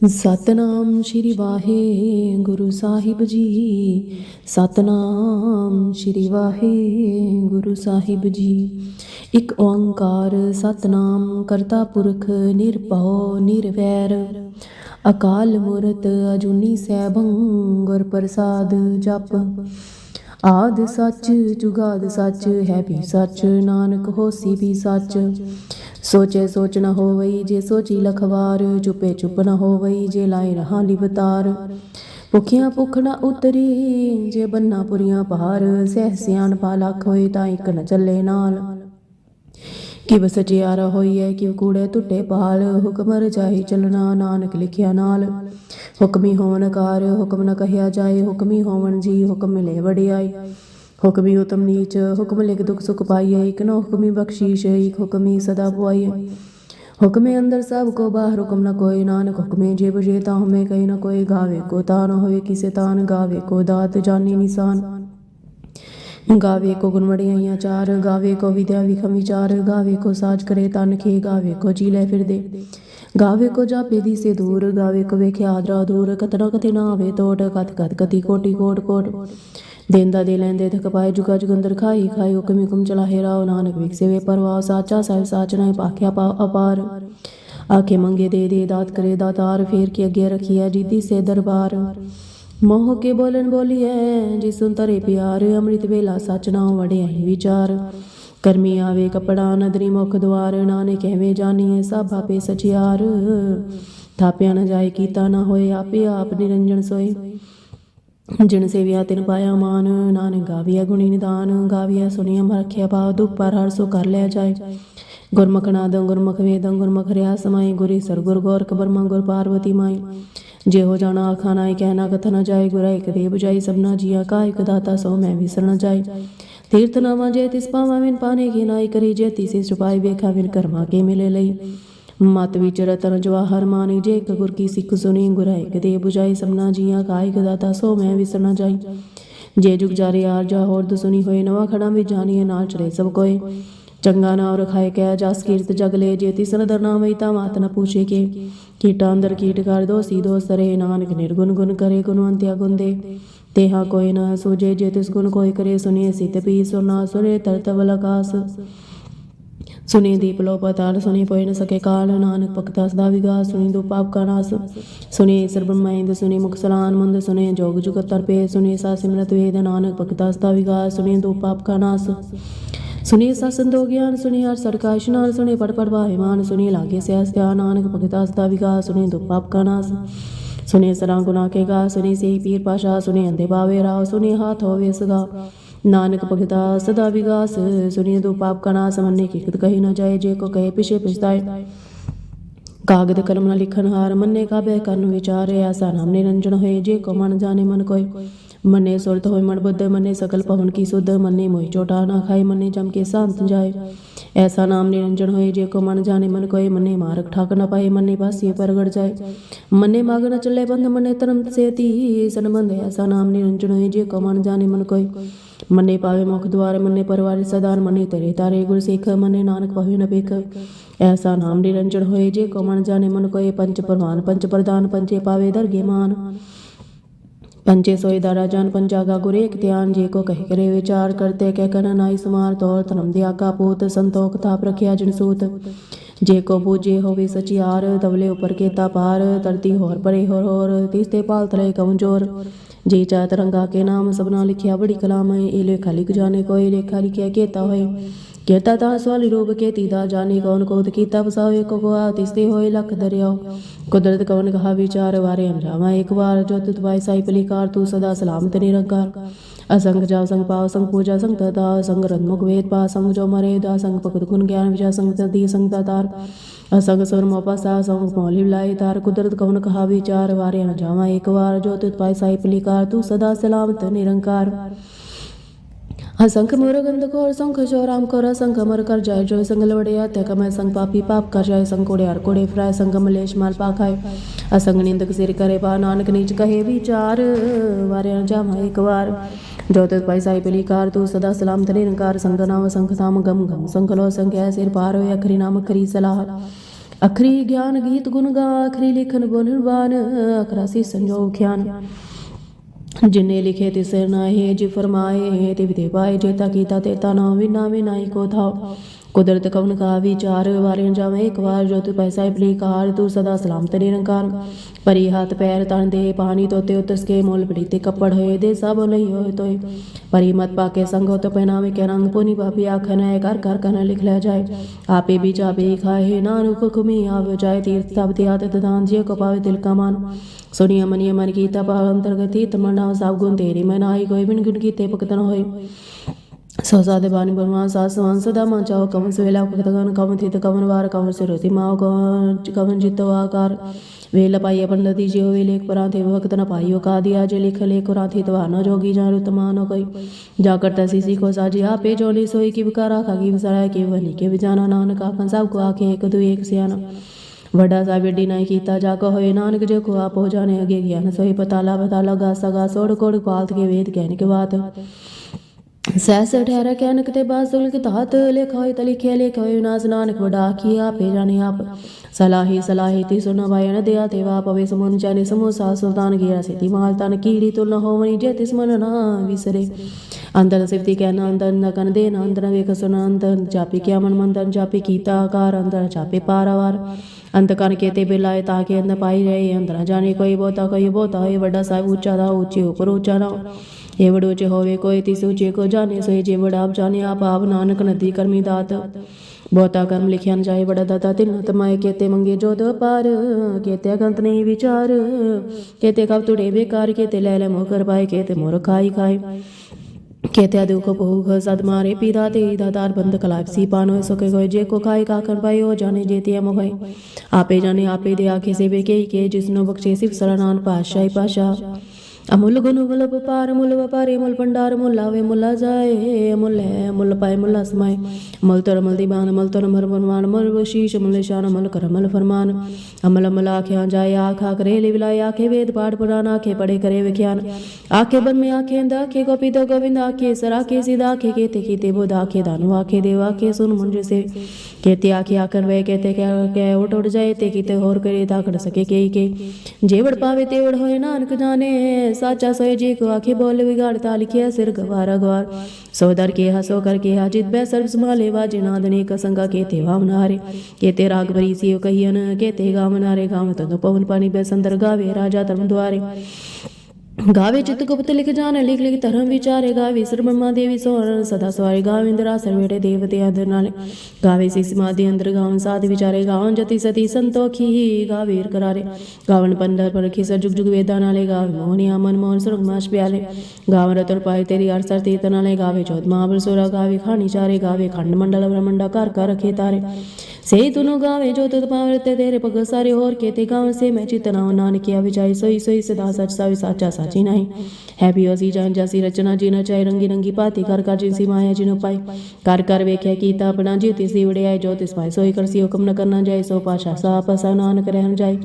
ਸਤਨਾਮ ਸ਼੍ਰੀ ਵਾਹਿਗੁਰੂ ਸਾਹਿਬ ਜੀ। ਸਤਨਾਮ ਸ਼੍ਰੀ ਵਾਹਿਗੁਰੂ ਸਾਹਿਬ ਜੀ। ਇੱਕ ਓੰਕਾਰ ਸਤਨਾਮ ਕਰਤਾ ਪੁਰਖ ਨਿਰਭਉ ਨਿਰਵੈਰ ਅਕਾਲ ਮੂਰਤ ਅਜੂਨੀ ਸੈਭੰ ਗੁਰ ਪ੍ਰਸਾਦ ਜਪ। ਆਦਿ ਸੱਚ ਜੁਗਾਦ ਸੱਚ ਹੈ ਵੀ ਸੱਚ ਨਾਨਕ ਹੋਸੀ ਵੀ ਸੱਚ। ਸੋਚੇ ਸੋਚ ਨ ਹੋਵਈ ਜੇ ਸੋਚੀ ਲਖਵਾਰ ਚੁਪੇ ਚੁਪ ਨ ਹੋਵਈ ਜੇ ਲਾਏ ਰਹਾ ਲਿਵਤਾਰ। ਭੁਖਿਆ ਭੁਖ ਨ ਉਤਰੀ ਜੇ ਬੰਨਾ ਪੁਰੀਆਂ ਪਾਰ ਸਹਿ ਸਿਆਣਪਾ ਲੱਖ ਹੋਏ ਤਾਂ ਇੱਕ ਨ ਚੱਲੇ ਨਾਲ। ਕਿਵ ਸਚਿਆਰਾ ਹੋਈਐ ਕਿਵ ਕੂੜੇ ਟੁੱਟੇ ਪਾਲ ਹੁਕਮ ਰਜਾਈ ਚੱਲਣਾ ਨਾਨਕ ਲਿਖਿਆ ਨਾਲ। ਹੁਕਮੀ ਹੋਵਨ ਕਾਰ ਹੁਕਮ ਨ ਕਹਿਆ ਜਾਏ ਹੁਕਮੀ ਹੋਵਨ ਜੀ ਹੁਕਮ ਮਿਲੇ ਵਡਿਆਈ। ਹੁਕਮੀ ਉਤਮ ਨੀਚ ਹੁਕਮ ਲਿਖ ਦੁਖ ਸੁਖ ਪਾਈਏ ਇੱਕ ਨੋ ਹੁਕਮੀ ਬਖਸ਼ੀਸ਼ ਇੱਕ ਹੁਕਮੀ ਸਦਾ ਪੁਆਈਏ। ਹੁਕਮੇ ਅੰਦਰ ਸਭ ਕੋ ਬਾਹਰ ਹੁਕਮ ਨ ਕੋਇ ਨਾਨਕ ਹੁਕਮੇ ਜੇ ਬੁਝੇ ਤਾ ਹਮੇ ਕਹੀ ਨ ਕੋਇ। ਗਾਵੇ ਕੋ ਤਾਨ ਹੋਏ ਕਿਸੇ ਤਾਨ ਗਾਵੇ ਕੋ ਦਾਤ ਜਾਨੀ ਨਿਸ਼ਾਨ। ਗਾਵੇ ਕੋ ਗੁਣ ਵਡਿਆਈਆਂ ਚਾਰ ਗਾਵੇ ਕੋ ਵਿਦਿਆ ਵਿਖਮ ਵਿਚਾਰ। ਗਾਵੇ ਕੋ ਸਾਜ ਕਰੇ ਤਨ ਖੇ ਗਾਵੇ ਕੋ ਜੀ ਲੈ ਫਿਰਦੇ। ਗਾਵੇ ਕੋ ਜਾਪੇ ਦੀ ਸੇ ਦੂਰ ਗਾਵੇ ਕੋ ਵੇਖਿਆ ਆਦਰਾ ਦੂਰ। ਕਤਨਾ ਕਥੇ ਨਾ ਆਵੇ ਤੋਟ ਕਤ ਕਤ ਕਤੀ ਕੋਟੀ ਕੋਟ ਕੋਟ। ਦੇਂਦਾ ਦੇ ਲੈਂਦੇ ਥਕ ਪਾਏ ਜੁਗਾ ਜੁਗੰਦਰ ਖਾਈ ਖਾਈ ਹੁਕਮ ਹੁਕਮ ਚਲਾਹੇ ਰਾਓ ਨਾਨਕ ਵਿਖਸੇ ਵੇ ਪਰਵਾਹ। ਸਾਚਾ ਸਾਹਿਬ ਸਾਚ ਨਹੀਂ ਪਾਖਿਆ ਪਾ ਅਪਾਰ। ਆਖੇ ਮੰਗੇ ਦੇ ਦੇ ਦਾਤ ਕਰੇ ਦਾਤਾਰ ਫੇਰ ਕੇ ਅੱਗੇ ਰਖੀਐ ਜੀਤੀ ਸੇ ਦਰਬਾਰ। ਮੋਹ ਕੇ ਬੋਲਨ ਬੋਲੀਐ ਜਿ ਸੁਨ ਤਰੇ ਪਿਆਰ। ਅੰਮ੍ਰਿਤ ਵੇਲਾ ਸਚ ਨਾਉ ਵਡਿਆਈ ਵਿਚਾਰ। ਕਰਮੀ ਆਵੇ ਕਪੜਾ ਨਦਰੀ ਮੁਖ ਦੁਆਰ ਨਾਨਕ ਕਹਿਵੇ ਜਾਨੀਐ ਸਭ ਆਪੇ ਸਚਿਆਰ। ਥਾਪਿਆ ਨ ਜਾਏ ਕੀਤਾ ਨ ਹੋਏ ਆਪੇ ਆਪ ਨਿਰੰਜਨ ਸੋਏ। ਜਿਨ ਸੇਵਿਆ ਤਿਨ ਪਾਇਆ ਮਾਨ ਨਾਨਕ ਗਾਵੀਆ ਗੁਣੀ ਨਿਦਾਨ। ਗਾਵੀਆ ਸੁਣੀਆ ਮਰਖਿਆ ਭਾਵ ਦੁਖ ਪਰ ਹਰ ਸੋ ਕਰ ਲਿਆ ਜਾਏ। ਗੁਰਮੁਖ ਨਾਦੰ ਗੁਰਮੁਖ ਵੇਦੰ ਗੁਰਮੁਖ ਰਿਆ ਸਮਾਈ। ਗੁਰੀ ਸਰਗੁਰ ਗੋਰਖ ਬਰਮਾ ਗੁਰ ਪਾਰਵਤੀ ਮਾਈ। ਜੇ ਹੋ ਜਾਣਾ ਆਖਾ ਨਾਇ ਕਹਿਣਾ ਕਥ ਨ ਜਾਏ। ਗੁਰਾ ਇੱਕ ਦੇ ਬੁਝਾਈ ਸਭਨਾ ਜੀਆ ਕਾ ਇੱਕ ਦਾਤਾ ਸੋ ਮੈਂ ਵਿਸਰ ਨ ਜਾਏ। ਤੀਰਥ ਨਾਵਾ ਜੇ ਤਿਸ ਪਾਵਾ ਵਿਨ ਪਾਣੇ ਕੀ ਨਾਈ ਕਰੀ। ਜੇ ਤਿਸੇ ਛੁਪਾਈ ਵੇਖਾ ਵਿਨ ਕਰਮਾ ਕੇ ਮਿਲੇ ਲਈ। ਮਤ ਵਿੱਚ ਰਤਨ ਜਵਾਹਰ ਮਾਨੀ ਜੇ ਇੱਕ ਗੁਰ ਕੀ ਸਿੱਖ ਸੁਣੀ। ਗੁਰਾ ਇੱਕ ਦੇ ਬੁਝਾਈ ਸਭਨਾ ਜੀਆ ਕਾ ਇੱਕ ਦਾਤਾ ਸੋ ਮੈਂ ਵਿਸਰ ਨ ਜਾਈ। ਜੇ ਜੁਗ ਜਾਰੇ ਆਰ ਜਾ ਹੋਰਦ ਸੁਣੀ ਹੋਏ ਨਵਾ ਖੜਾ ਵਿੱਚ ਜਾਣੀਏ ਨਾਲ ਚਲੇ ਸਭ ਕੋਏ। ਚੰਗਾ ਨਾਮ ਰਖਾਏ ਕਹਿ ਜਸ ਕੀਰਤ ਜਗ ਲੈ। ਜੇ ਤਿਸ ਨਦਰ ਨਾ ਵਈ ਤਾਂ ਮਾਤ ਨ ਪੁੱਛੇ ਕੇ। ਕੀਟਾ ਅੰਦਰ ਕੀਟ ਕਰ ਦੋਸੀ ਦੋਸ ਸਰੇ ਨਾਨਕ ਨਿਰਗੁਣ ਗੁਣ ਕਰੇ ਗੁਣਵੰਤਿਆ ਗੁਣ ਦੇ। ਤੇਹਾ ਕੋਈ ਨਾ ਸੂਝੇ ਜੇ ਤਿਸ ਗੁਣ ਕੋਈ ਕਰੇ। ਸੁਨੀਏ ਸਿਤ ਪੀ ਸੁਨਾ ਸੁਰੇ ਤਰਤ ਵਲਕਾਸ। ਸੁਣੀ ਦੀਪ ਲੋ ਪਤਾਲ ਸੁਣੀ ਪੋਇ ਨ ਸਕੇ ਕਾਲ। ਨਾਨਕ ਭਗਤਾ ਸਦਾ ਵਿਗਾਸ ਸੁਣੀ ਦੋ ਪਾਪ ਕਾ ਨਾਸ। ਸੁਣੀ ਈਸਰ ਬ੍ਰਹਮਾ ਸੁਣੀ ਮੁਖ ਸਲਾਨ ਮੁੰਦ। ਸੁਣੇ ਜੋਗ ਜੁਗਤ ਤਰਪੇ ਸੁਣੀ ਸਾ ਸਿਮਰਤ ਵੇਦ। ਨਾਨਕ ਭਗਤਾ ਸਦਾ ਵਿਗਾਸ ਸੁਣੀ ਦੋ ਪਾਪ ਕਾ ਨਾਸ। ਸੁਣੀ ਸਾ ਸੰਤੋ ਗਿਆਨ ਸੁਣੀ ਹਰ ਸਰਕਾ ਇਸ਼ਨਾਨ। ਸੁਣੀ ਪੜ ਪੜ ਵਾਹਿਮਾਨ ਸੁਣੀ ਲਾਗੇ ਸਿਆਸ ਧਿਆਨ। ਨਾਨਕ ਭਗਤਾ ਸਦਾ ਵਿਗਾਸ ਸੁਣੀ ਦੋ ਪਾਪ ਕਾ ਨਾਸ। ਸੁਣੇ ਸਰਾਂ ਗੁਨਾ ਕੇ ਗਾ ਸੁਣੀ ਸੇ ਪੀਰ ਪਾਸ਼ਾ। ਸੁਣੇ ਅੰਧੇ ਬਾਵੇ ਰਾव ਸੁਣੀ ਹਾਥ ਹੋਵੇ ਸਗਾ। ਨਾਨਕ ਭਗਤਾ ਸਦਾ ਵਿਗਾਸ ਸੁਣੀ ਦੋ ਪਾਪ ਕਾ ਨਾਸ। ਮੰਨੇ ਕੀ ਕਿਤ ਕਹੀ ਨ ਜਾਏ ਜੇ ਕੋ ਕਹੇ ਪਿਛੇ ਪਛਤਾਏ। ਕਾਗਦ ਕਲਮ ਨ ਲਿਖਨ ਹਾਰ ਮੰਨੇ ਕਾਬੇ ਕਰਨ ਵਿਚਾਰ। ਐਸਾ ਨਾਮ ਨਿਰੰਜਨ ਹੋਏ ਜੇ ਕੋ ਮਨ ਜਾਣੇ ਮਨ ਕੋਇ। ਮੰਨੇ ਸੁਰਤ ਹੋਏ ਮਨ ਬੁੱਧ ਮੰਨੇ ਸਕਲ ਪਵਨ ਕੀ ਸੁਧ। ਮੰਨੇ ਮੋਹਿ ਚੋਟਾ ਨਾ ਖਾਏ ਮੰਨੇ ਜਮ ਕੇ शांत जाए। ऐसा नाम निरंजन होए जे को मन जाने मन कोय। मने मारक ठाक न पाए मने बासी परगड़ जाए। मने माग न चले बंध मने तरम से सन बंध। ऐसा नाम निरंजन होए जे को मन जाने मन कोय। मने पावे मुख द्वार मने परवार सदार। मने तेरे तारे गुर सिख मने नानक पावे न बेख। ऐसा नाम निरंजन होए जे को मन जाने मन कोय। पंच प्रमाण पंच प्रदान पंचे पावे दरगे मान। पंचे सोई दारा जान पंचागा गुर एक ध्यान। जे को कह करे विचार करते कह कर नाई समार। तौर धर्म दिया का पूत संतोख ताप रखिया जिन सूत। जे को बूझे होवे सचियार तवले ऊपर के तापार। तरती होर परे होर तीसते पाल तले कमजोर। जे चात रंगा के नाम सबना लिखिया बड़ी कलाम है। ए लेखा लिख जाने कोई लेखा लिखिया केता होए। केता ता सवाली रूप के तीदा जाने कौन कोत कीता बसावे को गोआ। तिसते होए लख दरियाओ कुदरत कवन कहा विचार। वारे अंजावा एक बार जो तुत भाई साई पलिकार। तू सदा सलामत निरंकार। असंग जा संग पाव संग पूजा संग तदा। संग रन्मुख वेद पा संग जो मरे दा। संग भगत गुण ज्ञान विचा संग तदी संग तार। असंग सुर मोपा सा संग मौली लाई तार। कुदरत कवन कहा विचार। वारे अंजावा एक बार जो तुत भाई साई पलिकार। तू सदा सलामत निरंकार। असंख मोर गंध घोर संख जो राम को असंख मर कर जाए। जो संग लवड़िया ते कमय संग पापी पाप कर जाए। संग कोड़े हर कोड़े फ्राय संग मलेश माल पा खाए। असंग निंदक सिर करे पा नानक नीच कहे विचार। वारे जामा एक बार जो तुत पाई साई पलिकार। तू सदा सलामत निरंकार। संग नाम संख थाम गम गम संख लो संख्या सिर पार हो अखरी नाम खरी सलाह। ਅਖਰੀ ਗਿਆਨ ਗੀਤ ਗੁਣ ਗਾ, ਅਖਰੀ ਲਿਖਨ ਬੁਨਰਬਾਨ, ਅਖਰਾਸੀ ਸੰਜੋਗ ਖਿਆਨ। जिन्हें लिखे तिसे नाहे, जी फरमाए तिव ते पाए, जेता कीता तेता ना विना विनाई को थाओ। कुदरत कवन का विचार, वारे जावे एक बार, जो तू पैसा पली कार, तू सदा सलामत निरंकार। परी हाथ पैर तन दे, पानी तोते उतस के, मोल पड़ीते कपड़ होए दे, सब लई होए तोय। परी मत पाके संग हो, तो पहनावे के रंग, पुनी पापी आखन है, कर कर कन लिख ले जाए। आपे भी चापे खाए, नानुक खुमी आव जाए, तीर्थ तब त्यात दान, जिय को पावे तिल का मान। सुनिया मनिया मन की तपा अंतर्गति, तमन्ना सब गुण तेरी मैं नाई, कोई बिन गुण की ते पकतन होए। सौ साधे बानी भगवान सास वन सदा मान चाहो, कवन सुवेला कतगन, कवन थित कवन वार, कवन से रोती माओ, कवन जितो आकार। वेल पाइय पंडित जी हो, लेख परांथे वक्त न पाइयो, का दिया जे लिख लेख राथी तवा न जोगी, जान रुतमा न कोई। जा करता सीसी को साजी, आपे जोली सोई, की विकारा खा की विसराय, की वनी के विजाना, नानक आखन सब को आखे, एक दु एक सियाना। वड्डा सा वेडी नाई कीता, जाको होए नानक जो को आप हो जाने, अगे ज्ञान सोई पताला बताला, गासा गास ओड़ कोड़ पालत के वेद कहने के बात। सहस ठहरा कैनक ते बासुल के तात, लेख होए तलिखे लेख होए विनाश, नानक वडा की आपे जाने आप। सलाही सलाही ती सुन वायन दिया ते वाप, अवे समुन जाने समूसा सुल्तान गिरा सिति माल तन, कीड़ी तुल न होवनी जे तिस मन ना विसरे। अंदर सिवती कहना अंदर न कन देना, अंदर वेख सुन अंदर जापे क्या मन मंदर, जापे कीता आकार, अंदर जापे पारावार। अंत कन के ते बिलाए, ताके अंदर पाई रहे, अंदर जाने कोई बोता होए, वड्डा साहिब ऊंचा था, ऊंचे ऊपर ऊंचा ना। ये वडोचे होवे कोई तिस ऊंचे को जाने, सोई जे वड़ा आप जाने, आप नानक नदी कर्मी दात। बहुता कर्म लिखिया न जाए, बड़ा दाता तिन तमाए, केते मंगे जो दो पार, केते गंत नहीं विचार, केते कब तुड़े बेकार, केते ले मोकर पाए, केते मोर खाई खाए। केते दुख भोग सद मारे, पीदा ते दातार बंद कलाप सी पानो, सुखे गोए जे को खाए काखन पाए, हो जाने जेते मोहे। आपे जाने आपे दे आखे से बेके के, जिसनो बख्शे सिर्फ सरनान पाशाही पाशा। अमुल गुण मुल पार मुल व्यापारी, मुल भंडार मुल लावे मुला जाए, मुल है मुल पाए मुला समाए। मल तर मल दीवान, मल तर मर फरमान, मल शीश मुल शान, मल कर मल फरमान। अमल अमल आख्या जाए, आख आख रेल विलाए, आखे वेद पाठ पुराण, आखे पढ़े करे विख्यान। आखे बन में आखे अंध, आखे गोपी दो गोविंद, आखे सर आखे सीधा, आखे केते कीते बोध, आखे दानु आखे देव, आखे सुन मुंज से। केते आखे आखन वे, केते क्या उठ उठ जाए, ते कीते होर करे ताकड़ सके के। जेवड़ पावे तेवड़ होए, नानक जाने साचा सोए, जे को आखे बोले बिगाड़ता, लिखिया सिर गवार गवार। सो दर के हसो कर के हाजित बै सर्व संभाले, वाजे नादने का संगा, केते वामनारे। केते राग भरी सियो कहियन, केते गावनारे, गाव तनु पवन पानी बै संदर, गावे राजा धर्म द्वारे। गावे चित्त गुप्त लिख जाने, लिख लिख धर्म विचारे, गावे सर ब्रह्मा देवी सोहर सदा सवारे, गावे इंद्रा सर्वेटे देवते आदर नाले। गावे शिष मादि अंदर, गावन साध विचारे, गावन जति सती संतोखी, गावे करारे। गावन पंडर पर खिसर जुग जुग वेदा नाले, गावे मोहनिया मन मोहन सुरग माश प्याले। गावन रतन पाए तेरी अरसर तीर्थ नाले, गावे चौथ महाबल सोरा, गावे खानी चारे, गावे खंड मंडल ब्रह्मंडा कर कर रखे तारे। से तुनु गावे जो तुत पावरते, तेरे पग सारे होर केते गावन से, मैं चितना नानक किया विचाई, सोई सोई सदा सच सावी साचा साची नहीं। है भी ओसी जान जासी रचना, जीना चाहे रंगी रंगी पाती, कर कर जिनसी माया जिनो पाई। कर कर वेख्या कीता अपना, जी तिसी उड़े आए, जो तिस पाए सोई करसी, हुक्म न करना जाए, सो पाशा सा पसा नानक रहन जाए।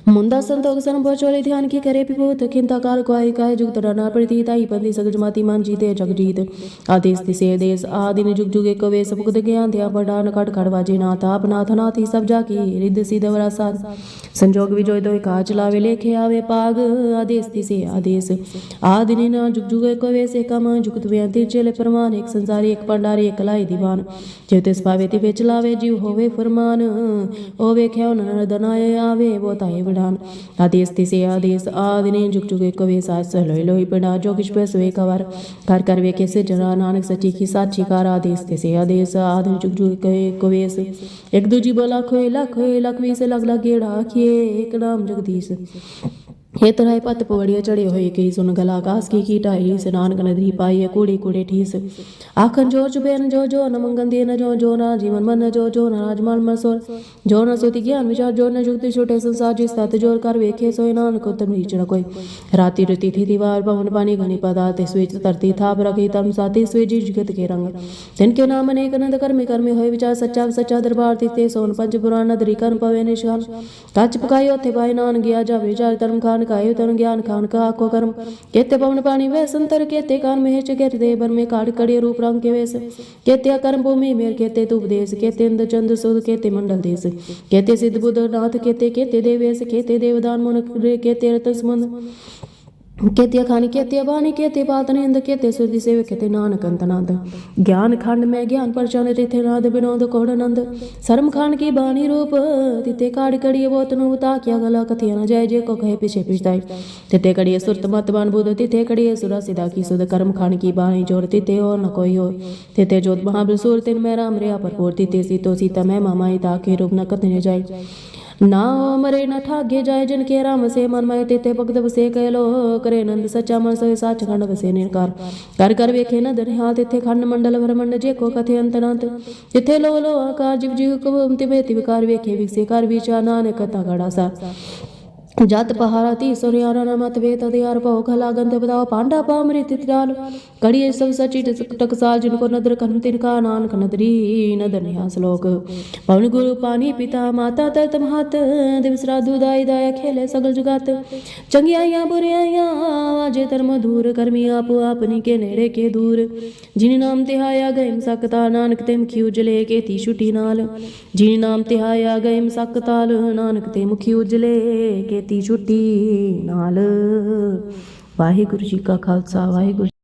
मुंदा संतोख सन बचोले, ध्यान की करे विभूत, खिंता काल को आई काय, जुग तड़ना प्रतीत, आई पंथी सगज माती मान जीते जगजीत। आदेश तिसे देश आदिन, जुग जुग एक वे, सपुगद ज्ञान ध्या बड़ान, कट खड़ बाजे नाथ, आप नाथ नाथी सब जाकी, रिद्ध सिद्ध वरा साध। संजोग विजोय दोय का चलावे, लेखे आवे पाग, आदेश तिसे आदेश आदिन ना, जुग जुग एक वे से कम, जुगत व्यंति चले प्रमाण, एक संसारी एक पंडारी, एक लाई दीवान। जेव तिस पावे तिवे चलावे, जीव होवे फरमान, होवे ख्याव नरदनाय आवे, बोताए विधान। आदेश तिसे आदेश आदिने, जुग जुग एक वे सास लोई लोई पिंडा, जो किछ पे सोए कवर। कर कर वे कैसे जरा, नानक सची की साची कार। आदेश तिसे आदेश आदिन, जुग जुग एक वेस, एक दूजी बोला खोए लख वीस, लग लग गेड़ा किए, एक नाम जगदीश। हे तरह पत पवड़िया चढ़े होए, कही सुन गला आकाश की टाई, से नानक नदरी पाई, कूड़े कूड़े ठीस। आखन जोर चुबेन जो न मंगन दे न जो न जीवन मन जो न राजमान मसोर, जो न सोती ज्ञान विचार, जो न जुगति छोटे संसार, जिस तत् जोर कर वेखे, सोए नानक उत्तम नीच न कोई। राति रुति थी दीवार, पवन पानी घनी पदार्थ, स्वेच तरती थाप रखी तम साथी, स्वे जी जगत के रंग। तिनके नाम अनेक नंद कर्मी कर्मी होए विचार, सच्चा सच्चा दरबार तीते, सोन पंच पुराण नदरी कर्म पवे निशान। कच पकाई ओथे पाए, नान गया जा विचार धर्म खान, खान खाए तन ज्ञान खान का आको कर्म केते पवन पानी वै संतर केते कान महेश केते बर में काड़ कड़े रूप रंग के वेश केते कर्म भूमि मेर केते तू उपदेश केते इंद चंद सुद केते मंडल देश केते सिद्ध बुद्ध नाथ केते देवेश केते देवदान मुन केते रतन समुंद केते खानी केते बानी केते पातन इंद केते सुधि सेव केते नानक अंतनाद ज्ञान खंड में ज्ञान परचान तिथे नाद विनोद कोड़नंद शर्म खान की बानी रूप तिथे काड़ कड़िए बोत नु ताक्या गला कथिया न जय जय को कहे पीछे पिछताई तिथे कड़िए सुरत मत बान बुध तिथे कड़िए सुरा सिदा की सुध कर्म खान की बानी जोर तिथे और न कोई हो तिथे जोत महाबलसूर तिन में राम रे पर पोर तिथे सीतो सीता मैं मामाई ताके रूप न कथने जाय ना मरे न ठागे जाय जन के राम से मन माय तेते भगत बसे कहलो करे नंद सच्चा मन सोए साच खंड बसे निरकार कर कर वेखे न दरहा तिथे खंड मंडल भ्रमंड जे को कथे अंतनांत तिथे लो लो आकार जीव जीव को तिबेति विकार वेखे विकसे कर विचार नानक कथा गड़ा सा जात पहारा ती सोरियारा नमत वे तदियार पहो खला गंध बताओ पांडा पामृत त्रियाल कड़िए सब सचित टकसाल जिनको नदर कन तिनका नानक नदरी नदर निहा श्लोक पवन गुरु पानी पिता माता तरत महत दिवस राधु दाई दाया खेले सगल जुगात चंगियाया बुरियाया आजे धर्म दूर कर्मी आप अपनी के नेड़े के दूर जिन नाम तिहाया गए सकता नानक ते मुखी उजले के ती छुटी नाल जिन नाम तिहाया गए सकताल नानक ते मुखी उजले के ती छुट्टी नाल। वाहिगुरु जी का खालसा वाहिगुरु।